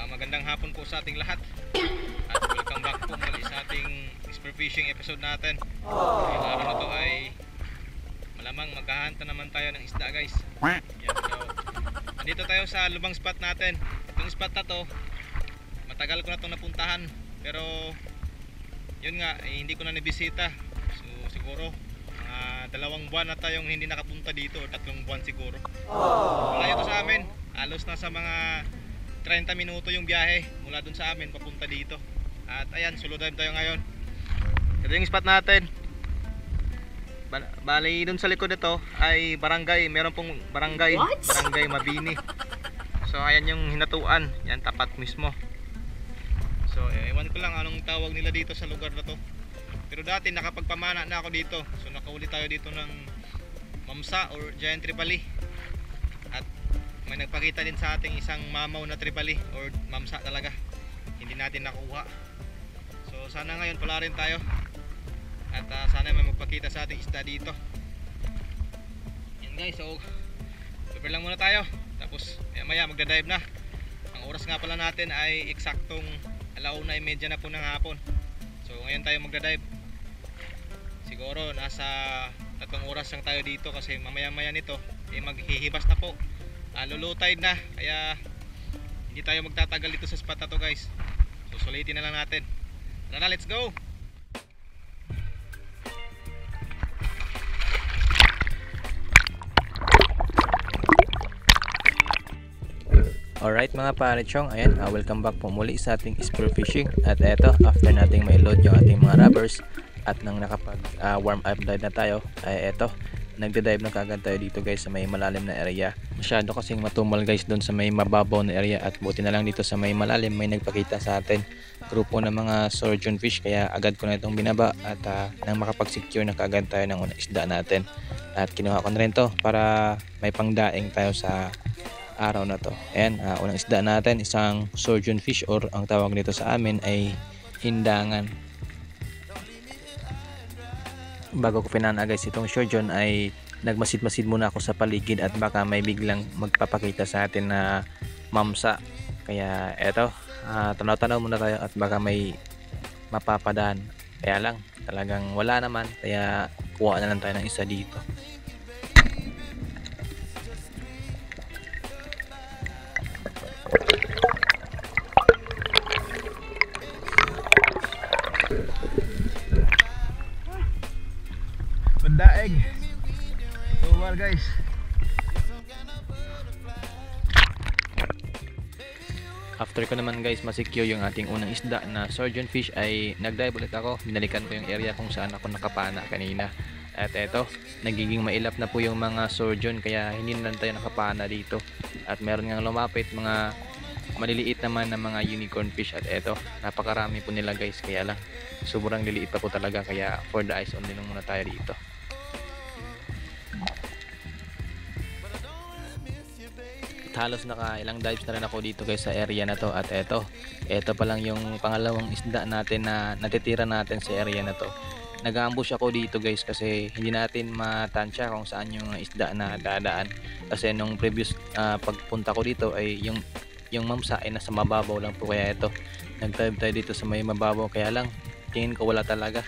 Magandang hapon po sa ating lahat. At welcome back po muli sa ating spearfishing episode natin. Ngayong araw na to ay malamang maghahanta naman tayo ng isda, guys. Yan, so, nandito tayo sa lubang spot natin. Itong spot na to, matagal ko na itong napuntahan. Pero yun nga, hindi ko na nabisita. So siguro 2 buwan na tayong hindi nakapunta dito, o 3 buwan siguro. Malayo to sa amin. Halos nasa mga 30 minuto yung biyahe mula dun sa amin papunta dito. At ayan, solo dive tayo ngayon. Ito yung spot natin. Bali dun sa likod nito ay barangay. Meron pong barangay Mabini. So ayan yung hinatuan. Yan, tapat mismo. So ewan ko lang anong tawag nila dito sa lugar na to. Pero dati nakapagpamana na ako dito. So nakahuli tayo dito ng mamsa or giant tripali. At may nagpakita din sa ating isang mamaw na tripali or mamsa talaga. Hindi natin nakuha. So sana ngayon pala rin tayo. At sana may magpakita sa ating isda dito. Yan guys, so super lang muna tayo. Tapos maya magdadive na. Ang oras nga pala natin ay eksaktong 1:30 na po ng hapon. So ngayon tayo magdadive. Siguro nasa 3 oras lang tayo dito kasi mamaya-maya nito maghihibas na po. Low tide na, kaya hindi tayo magtatagal dito sa spot na to, guys. So sulitin na lang natin. Tara na, let's go! Alright mga parechong, ayan, welcome back po muli sa ating spearfishing. At eto, after nating mai-load yung ating mga rubbers at nang nakapag warm up dive na tayo, ay eto, nagda-dive na kagad tayo dito guys sa may malalim na area. Masyado kasing matumal guys doon sa may mababaw na area, at buti na lang dito sa may malalim may nagpakita sa atin grupo ng mga surgeon fish, kaya agad ko na itong binaba at nang makapag-secure na kagad tayo ng unang isda natin. At kinuha ko na rin to para may pangdaing tayo sa araw na to. Ayan, unang isda natin, isang surgeon fish or ang tawag nito sa amin ay hindangan. Bago ko pinana guys itong surgeon ay nagmasid-masid muna ako sa paligid at baka may biglang magpapakita sa atin na mamsa. Kaya eto, tanaw-tanaw muna tayo at baka may mapapadaan. Kaya lang, talagang wala naman, kaya kuha na lang tayo ng isa dito. Pandaig. Tuwal guys. After ko naman guys masecure yung ating unang isda na surgeon fish ay nagdive ulit ako. Binalikan ko yung area kung saan ako nakapana kanina. At eto, nagiging mailap na po yung mga surgeon kaya hindi na lang tayo nakapana dito. At meron ngang lumapit mga maliliit naman na mga unicorn fish. At eto, napakarami po nila guys, kaya lang sobrang liliit pa po talaga, kaya for the eyes only lang muna tayo dito. Halos nakailang dives na rin ako dito guys sa area na to. At eto pa lang yung pangalawang isda natin na natitira natin sa area na to. Nag-ambush ako dito guys kasi hindi natin matansya kung saan yung isda na dadaan. Kasi nung previous pagpunta ko dito ay yung mamsa ay nasa mababaw lang po, kaya ito nag-dive tayo dito sa may mababaw, kaya lang tingin ko wala talaga.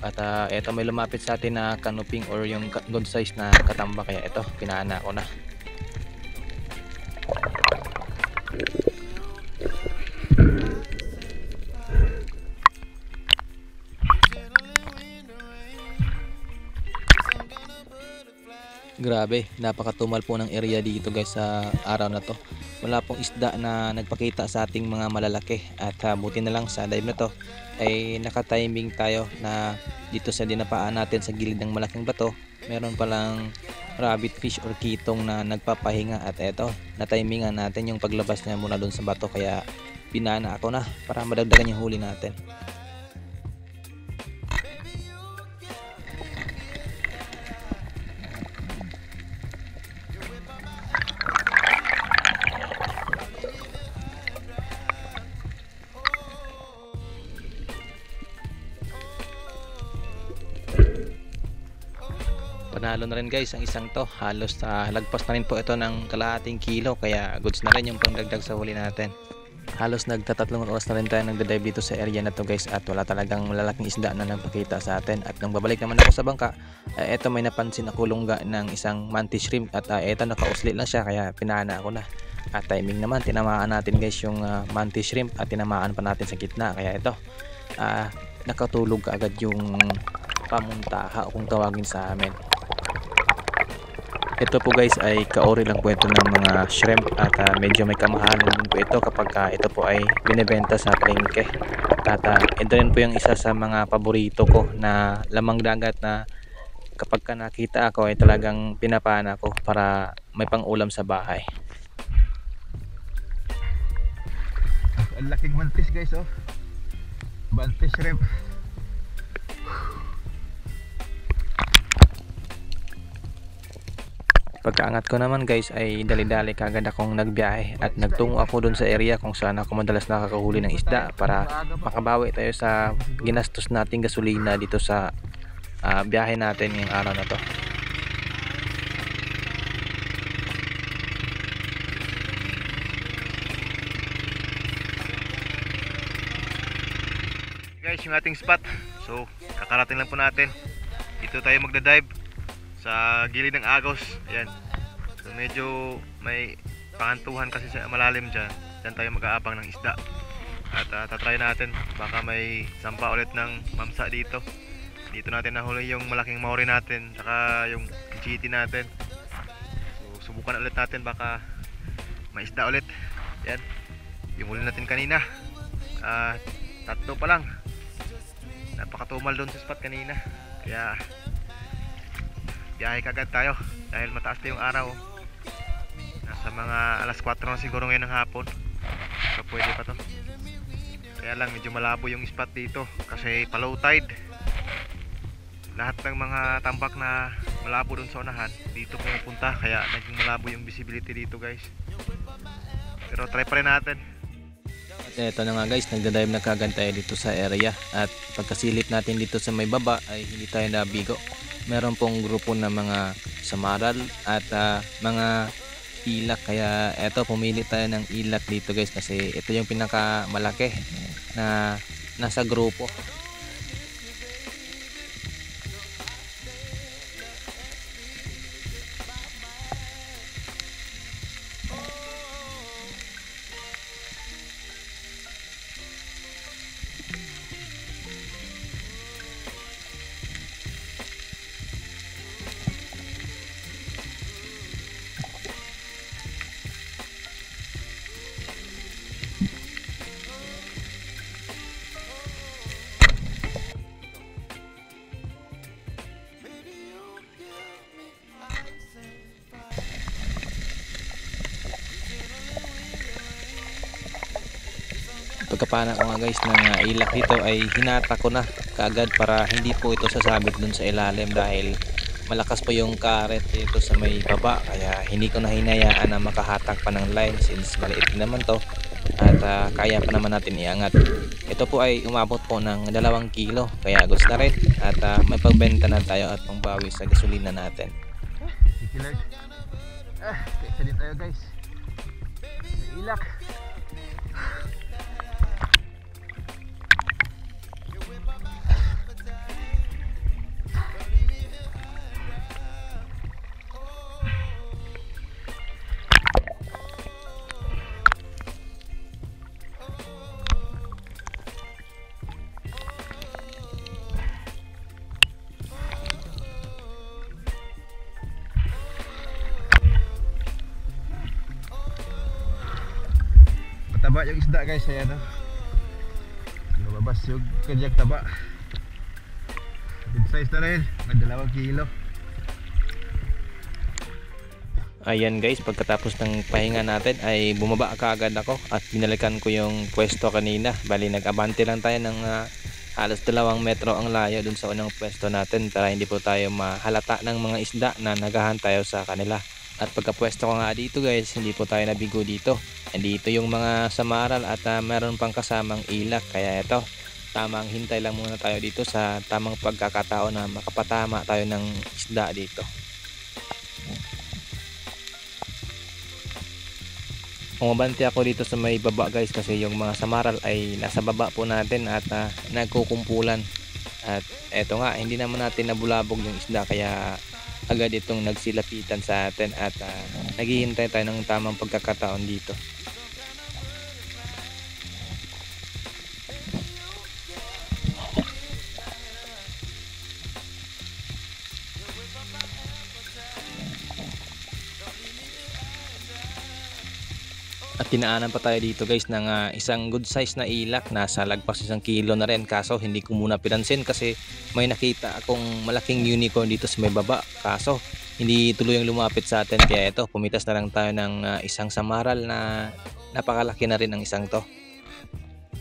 At eto may lumapit sa atin na canoping or yung good size na katamba, kaya ito pinana ko na. Grabe, napakatumal po ng area dito guys sa araw na to. Wala pong isda na nagpakita sa ating mga malalaki. At buti na lang sa dive na to ay nakatiming tayo na dito sa dinapaan natin sa gilid ng malaking bato, meron palang rabbit fish or kitong na nagpapahinga. At eto, natimingan natin yung paglabas niya muna doon sa bato, kaya binana ako na para madagdagan yung huli natin. Panalo na rin guys ang isang to, halos lagpas na rin po ito ng kalahating kilo, kaya goods na rin yung pangdagdag sa huli natin. halos nagtatatlong oras na rin tayo nagda-dive dito sa area na to guys, at wala talagang malalaking isda na nagpakita sa atin. At nang babalik naman ako sa bangka, eto may napansin ako lungga ng isang mantis shrimp, at eto nakausli lang siya kaya pinana ako na. At timing naman, tinamaan natin guys yung mantis shrimp, at tinamaan pa natin sa gitna, kaya ito nakatulog agad yung pamuntaha kung tawagin sa amin. Ito po guys ay kaori lang po ito ng mga shrimp, at medyo may kamahalan din po ito kapag ito po ay binibenta sa palengke. At ito rin po yung isa sa mga paborito ko na lamang dagat na kapag nakita ako ay talagang pinapana ko para may pang-ulam sa bahay. Ang laking mantis guys, oh. Mantis shrimp. Pagkaangat ko naman guys ay dali-dali kagad akong nagbiyahe at nagtungo ako dun sa area kung saan ako madalas nakakahuli ng isda para makabawi tayo sa ginastos nating gasolina dito sa biyahe natin ngayong araw na to. Guys, yung ating spot. So, kakarating lang po natin. Dito tayo magda-dive sa gilid ng Agos. Ayan. So medyo may pangantuhan kasi sa malalim dyan. Dyan tayo mag-aabang ng isda. At tatry natin. Baka may sampa ulit ng mamsa dito. Dito natin nahuli yung malaking mahuri natin. Saka yung GT natin. So subukan ulit natin. Baka may isda ulit. Ayan. Yung huli natin kanina. Tatlo pa lang. Napakatumal doon sa spot kanina. Kaya biyahe kagad tayo dahil mataas na yung araw. Nasa mga alas 4 na siguro ngayon ng hapon. So pwede pa to. Kaya lang medyo malabo yung spot dito kasi pa-low tide. Lahat ng mga tambak na malabo dun sa unahan dito pumupunta, kaya naging malabo yung visibility dito guys. Pero try pa rin natin. At eto na nga guys, nagda-dive na kagad tayo dito sa area, at pagkasilip natin dito sa may baba ay hindi tayo nabigo. Meron pong grupo ng mga samaral at mga ilak, kaya eto pumili tayo ng ilak dito guys kasi ito yung pinakamalaki na nasa grupo. Pagkapana ko nga guys ng ilak dito ay hinata ko na kaagad para hindi po ito sasabit dun sa ilalim dahil malakas po yung karet dito sa may baba, kaya hindi ko na hinayaan na makahatak pa ng line since maliit naman to at kaya pa naman natin iangat. Ito po ay umabot po ng 2 kilo kaya gusto na rin at may pagbenta na tayo at pangbawi sa gasolina natin. Kaysa din tayo guys sa ilak. Taba yung isda guys, ayan o. Lumabas yung kanyang taba. Good size na rin, mga 2 kilo. Ayan guys, pagkatapos ng pahinga natin ay bumaba kaagad ako at binalikan ko yung pwesto kanina. Bali nag-abante lang tayo ng halos 2 metro ang layo dun sa unang pwesto natin para hindi po tayo mahalata ng mga isda na nagahan tayo sa kanila. At pagkapwesto ko nga dito guys, hindi po tayo nabigo dito. Andito yung mga samaral at meron pang kasamang ilak, kaya ito tamang hintay lang muna tayo dito sa tamang pagkakataon na makapatama tayo ng isda dito. Umabante ako dito sa may baba guys kasi yung mga samaral ay nasa baba po natin at nagkukumpulan. At eto nga, hindi naman natin nabulabog yung isda kaya agad itong nagsilapitan sa atin at naghihintay tayo ng tamang pagkakataon dito. At tinaanan pa tayo dito guys ng isang good size na ilak, nasa lagpas 1 kilo na rin, kaso hindi ko muna pinansin kasi may nakita akong malaking unicorn dito sa may baba, kaso hindi tuluyang lumapit sa atin kaya ito pumitas na lang tayo ng isang samaral na napakalaki na rin ang isang to.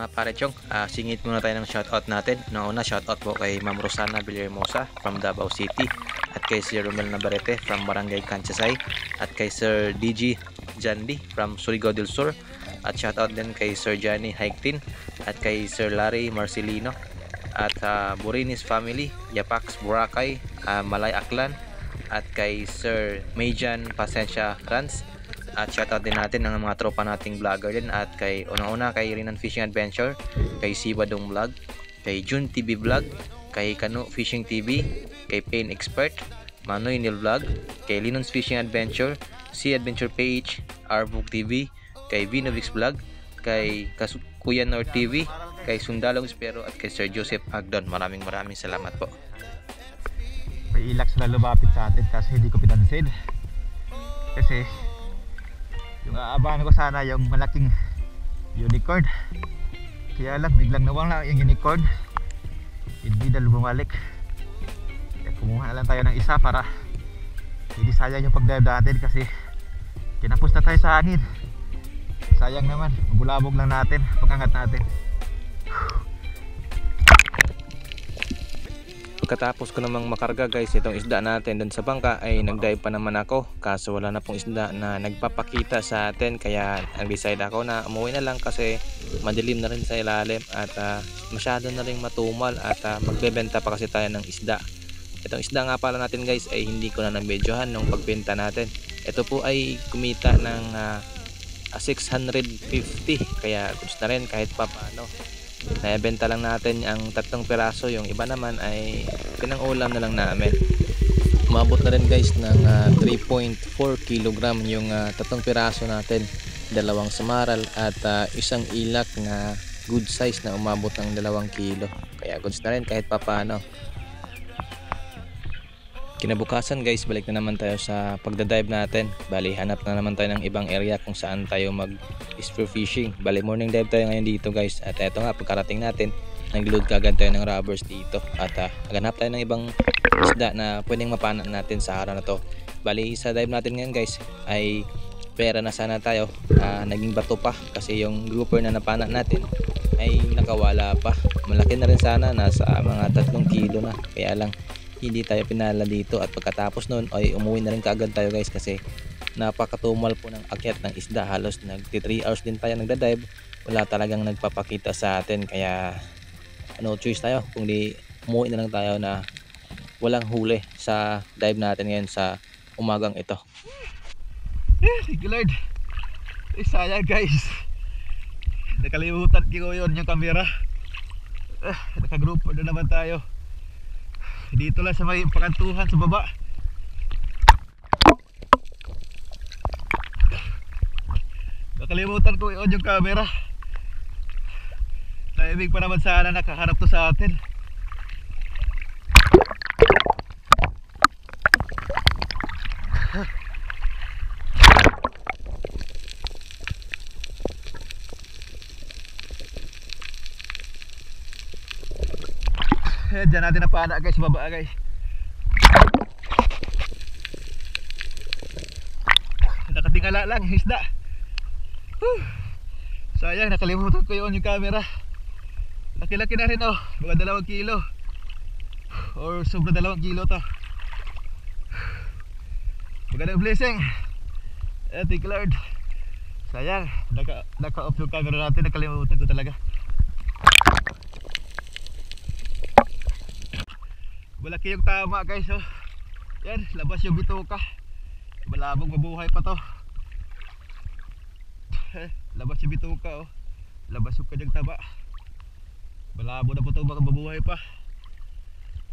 Mga parechong, singit muna tayo ng shoutout natin. Una shoutout po kay Ma'am Rosana Villahermosa from Davao City at kay Sir Romel Navarrete from Barangay Kansasay at kay Sir DG Jandy from Surigao del Sur at shoutout din kay Sir Johnny Haiktin at kay Sir Larry Marcelino at Burinis family, Yapax Boracay, Malay Aklan at kay Sir Mejan Pasensya Rans at shoutout din natin ng mga tropa nating vlogger din at kay una kay Rinan Fishing Adventure, kay Sibadong Vlog, kay Jun TV Vlog, kay Kanu Fishing TV, kay Pain Expert, Manoy Nil Vlog, kay Linon's Fishing Adventure, Sea Adventure Page, Arbook TV, kay Vinovix Vlog, kay Kuya Nor TV, kay Sundalong Espero at kay Sir Joseph Agdon. Maraming salamat po. May ilak sila lumapit sa atin kasi hindi ko pinansin. Kasi yung aabahan ko sana yung malaking unicorn. Kaya lang biglang nawala yung unicorn. Hindi na bumalik. Kaya kumuha na lang tayo ng isa para hindi sayang yung pagdive natin kasi kinapos na tayo sa hangin. Sayang naman, mabulabog lang natin pagkangat natin. Pagkatapos ko namang makarga guys itong isda natin dun sa bangka ay nagdive pa naman ako, kaso wala na pong isda na nagpapakita sa atin kaya nag-decide ako na umuwi na lang kasi madilim na rin sa ilalim at masyado na rin matumal at magbebenta pa kasi tayo ng isda. Itong isda nga pala natin guys ay hindi ko na nabidyohan nung pagbenta natin. Ito po ay kumita ng 650 kaya gusto na rin kahit pa paano. Naibenta lang natin ang 3 piraso, yung iba naman ay pinang-ulam na lang namin. Umabot na rin guys ng 3.4 kg yung 3 piraso natin, 2 samaral at isang ilak na good size na umabot ng 2 kilo. Kaya goods na rin kahit papano. Kinabukasan guys, balik na naman tayo sa pagdadive natin. Bali, hanap na naman tayo ng ibang area kung saan tayo mag-spear fishing. Bali, morning dive tayo ngayon dito guys. At eto nga, pagkarating natin, nag-load kagad tayo ng rubbers dito. At naghanap tayo ng ibang isda na pwedeng mapanan natin sa araw na to. Bali, sa dive natin ngayon guys, ay pera na sana tayo. Naging bato pa kasi yung grouper na napanan natin ay nakawala pa. Malaki na rin sana, nasa mga 3 kilo na. Kaya lang, hindi tayo pinala dito at pagkatapos nun ay umuwi na rin kaagad tayo guys kasi napakatumal po ng akyat ng isda. Halos nagti 3 hours din tayo nagda-dive, wala talagang nagpapakita sa atin kaya no choice tayo kundi umuwi na lang tayo na walang huli sa dive natin ngayon sa umagang ito. Thank you Lord. Sayang guys, nakalimutan ko yun yung camera. Naka-grouper na naman tayo dito lang sa may pakantuhan sa baba. Nakalimutan ko i-on yung camera. Timing pa naman sana nakaharap to sa atin. Diyan natin na paana guys, baba guys. Nakatingala lang isda. Sayang, nakalimutan ko yung camera. Laki-laki na rin oh, mga 2 kilo or sobra 2 kilo to. Magandang blessing. Thank you Lord. Sayang, naka-off yung camera natin, nakalimutan ko talaga. Malaki yung tama guys oh. Yan, labas yung bituka. Malabog, mabuhay pa to. Labas si bituka oh. Labas yung kanyang taba. Malabo na po ito, baka mabuhay pa.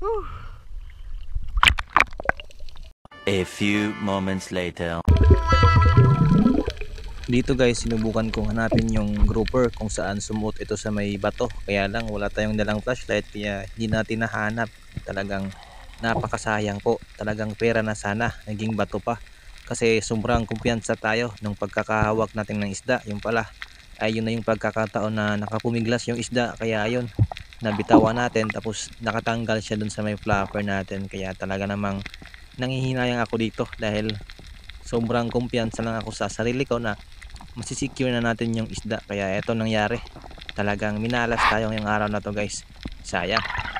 Whew. A few moments later. Dito guys, sinubukan kong hanapin yung grouper kung saan sumuot ito sa may bato. Kaya lang wala tayong dalang flashlight kaya hindi natin nahanap. Talagang napakasayang po. Talagang pera na sana, naging bato pa. Kasi sobrang kumpiyansa tayo nung pagkakahawak natin ng isda. Yung pala, ay yun na yung pagkakataon na nakapumiglas yung isda. Kaya ayun, nabitawan natin tapos nakatanggal siya dun sa may flapper natin. Kaya talaga namang nanghihinayang ako dito dahil sobrang kumpiyansa lang ako sa sarili ko na masisecure na natin yung isda. Kaya eto nangyari, talagang minalas tayo ngayong araw na to guys. Sayang.